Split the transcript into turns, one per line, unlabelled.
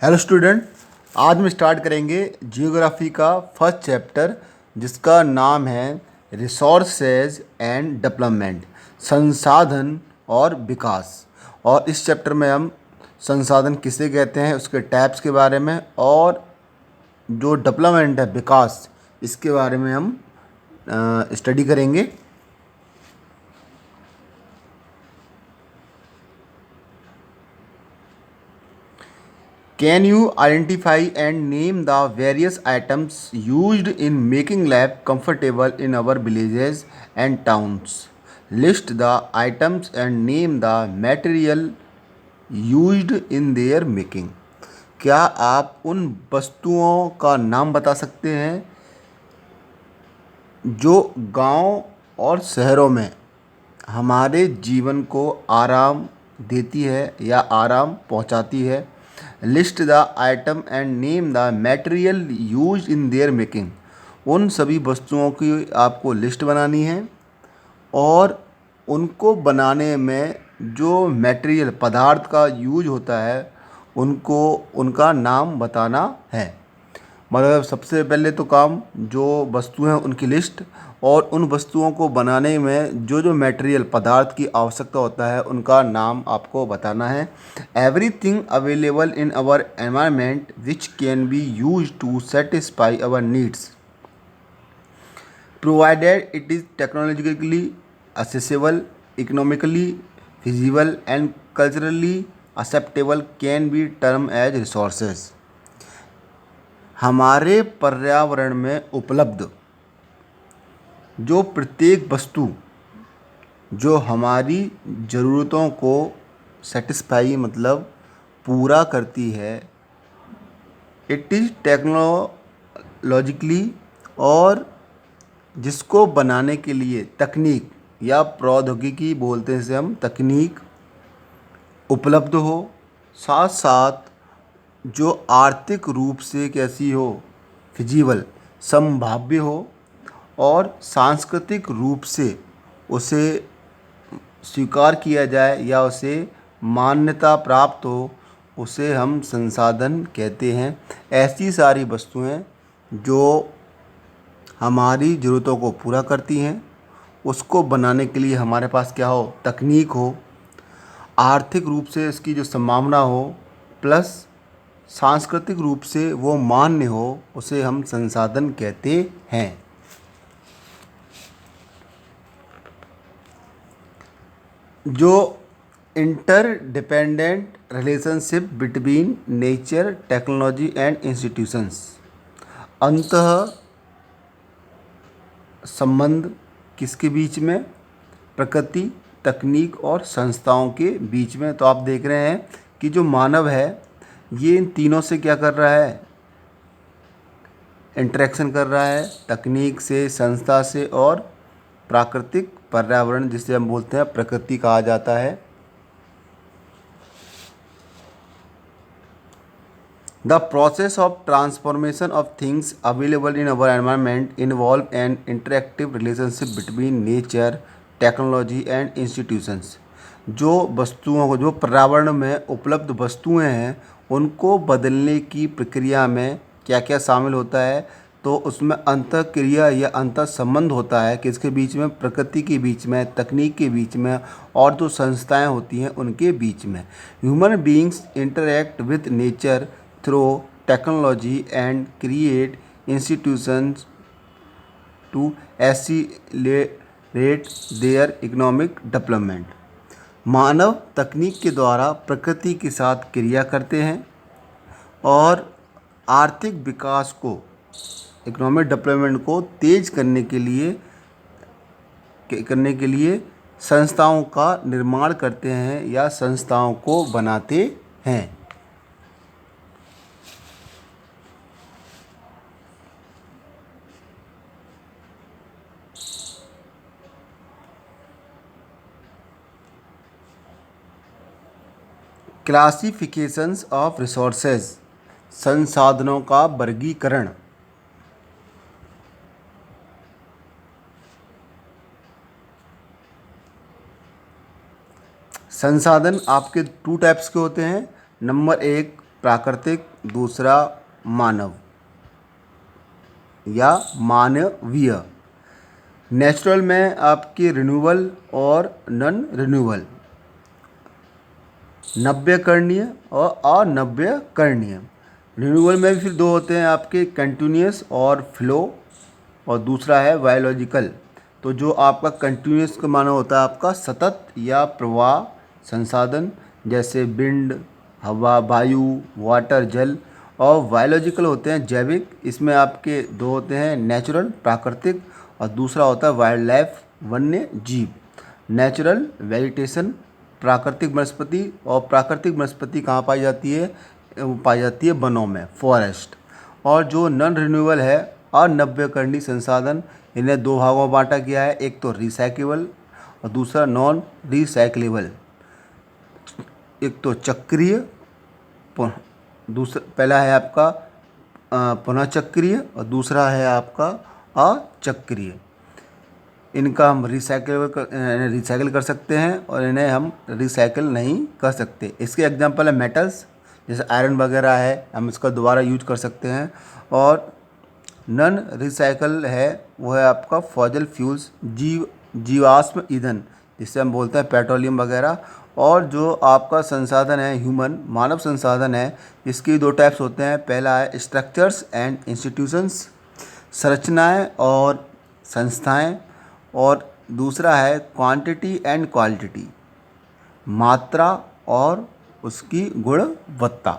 Hello student, आज हम start करेंगे जियोग्राफी का फर्स्ट चैप्टर जिसका नाम है रिसोर्सेज एंड डेवलपमेंट, संसाधन और विकास। और इस चैप्टर में हम संसाधन किसे कहते हैं, उसके टाइप्स के बारे में, और जो डेवलपमेंट है विकास, इसके बारे में हम स्टडी करेंगे। Can you identify and name the various items used in making life comfortable in our villages and towns? List the items and name the material used in their making. क्या आप उन वस्तुओं का नाम बता सकते हैं जो गांव और शहरों में हमारे जीवन को आराम देती है या आराम पहुंचाती है? List the item and name the material use in their making. उन सभी वस्तुओं की आपको लिस्ट बनानी है और उनको बनाने में जो मटेरियल पदार्थ का यूज होता है उनको उनका नाम बताना है। मतलब सबसे पहले तो काम जो वस्तु हैं उनकी लिस्ट, और उन वस्तुओं को बनाने में जो जो मटेरियल पदार्थ की आवश्यकता होता है उनका नाम आपको बताना है। Everything available in our environment which can be use to satisfy our needs provided it is technologically accessible, economically feasible and culturally acceptable can be termed as resources। हमारे पर्यावरण में उपलब्ध जो प्रत्येक वस्तु जो हमारी ज़रूरतों को सेटिस्फाई मतलब पूरा करती है, इट इज़ टेक्नोलॉजिकली, और जिसको बनाने के लिए तकनीक या प्रौद्योगिकी बोलते हैं, इसे हम तकनीक उपलब्ध हो, साथ साथ जो आर्थिक रूप से कैसी हो, फिजिबल, संभाव्य हो, और सांस्कृतिक रूप से उसे स्वीकार किया जाए या उसे मान्यता प्राप्त हो, उसे हम संसाधन कहते हैं। ऐसी सारी वस्तुएं जो हमारी ज़रूरतों को पूरा करती हैं, उसको बनाने के लिए हमारे पास क्या हो, तकनीक हो, आर्थिक रूप से इसकी जो संभावना हो, प्लस सांस्कृतिक रूप से वो मान्य हो, उसे हम संसाधन कहते हैं। जो interdependent relationship between nature, technology and institutions, अंतः संबंध किसके बीच में? प्रकृति, तकनीक और संस्थाओं के बीच में। तो आप देख रहे हैं कि जो मानव है ये इन तीनों से क्या कर रहा है, इंटरेक्शन कर रहा है, तकनीक से, संस्था से, और प्राकृतिक पर्यावरण जिसे हम बोलते हैं प्रकृति कहा जाता है। The process of transformation of things available in our environment involve an interactive relationship between nature, technology and institutions। जो वस्तुओं को, जो पर्यावरण में उपलब्ध वस्तुएं हैं, उनको बदलने की प्रक्रिया में क्या क्या शामिल होता है? तो उसमें अंतःक्रिया या अंतर संबंध होता है किसके बीच में? प्रकृति के बीच में, तकनीक के बीच में, और जो संस्थाएं होती हैं उनके बीच में। Human beings interact with nature through technology and create institutions to accelerate their economic development। मानव तकनीक के द्वारा प्रकृति के साथ क्रिया करते हैं और आर्थिक विकास को, इकोनॉमिक डेवलपमेंट को तेज करने के लिए संस्थाओं का निर्माण करते हैं या संस्थाओं को बनाते हैं। क्लासिफिकेशंस ऑफ रिसोर्सेज, संसाधनों का वर्गीकरण। संसाधन आपके टू टाइप्स के होते हैं। नंबर एक प्राकृतिक दूसरा मानव या मानवीय। नेचुरल में आपके रिन्यूएबल और नॉन रिन्यूएबल, नव्यकरणीय और अनव्यकरणीय। रिन्यूएबल में भी फिर दो होते हैं आपके, कंटिन्यूस और फ्लो, और दूसरा है बायोलॉजिकल। तो जो आपका कंटिन्यूस का माना होता है आपका सतत या प्रवाह संसाधन, जैसे विंड, हवा, वायु, वाटर, जल। और बायोलॉजिकल होते हैं जैविक, इसमें आपके दो होते हैं, नेचुरल प्राकृतिक, और दूसरा होता है वाइल्ड लाइफ वन्य जीव। नेचुरल वेजिटेशन प्राकृतिक वनस्पति, और प्राकृतिक वनस्पति कहाँ पाई जाती है, वो पाई जाती है वनों में, फॉरेस्ट। और जो नॉन रिन्यूएबल है अनव्यकरणीय संसाधन, इन्हें दो भागों में बांटा गया है, एक तो रिसाइकेबल और दूसरा नॉन रिसाइक्लेबल। एक तो चक्रीय, दूसरा पहला है आपका पुनः चक्रीय और दूसरा है आपका अचक्रीय। इनका हम रिसाइकिल कर सकते हैं और इन्हें हम रिसाइकिल नहीं कर सकते। इसके एग्जांपल है मेटल्स, जैसे आयरन वगैरह है, हम इसका दोबारा यूज कर सकते हैं। और नॉन रिसाइकल है वो है आपका फॉसिल फ्यूल्स, जीवाश्म ईंधन, जिससे हम बोलते हैं पेट्रोलियम वगैरह। और जो आपका संसाधन है ह्यूमन, मानव संसाधन है, इसकी दो टाइप्स होते हैं। पहला है स्ट्रक्चर्स एंड इंस्टीट्यूशंस, संरचनाएं और संस्थाएं। और दूसरा है क्वांटिटी एंड क्वालिटी, मात्रा और उसकी गुणवत्ता।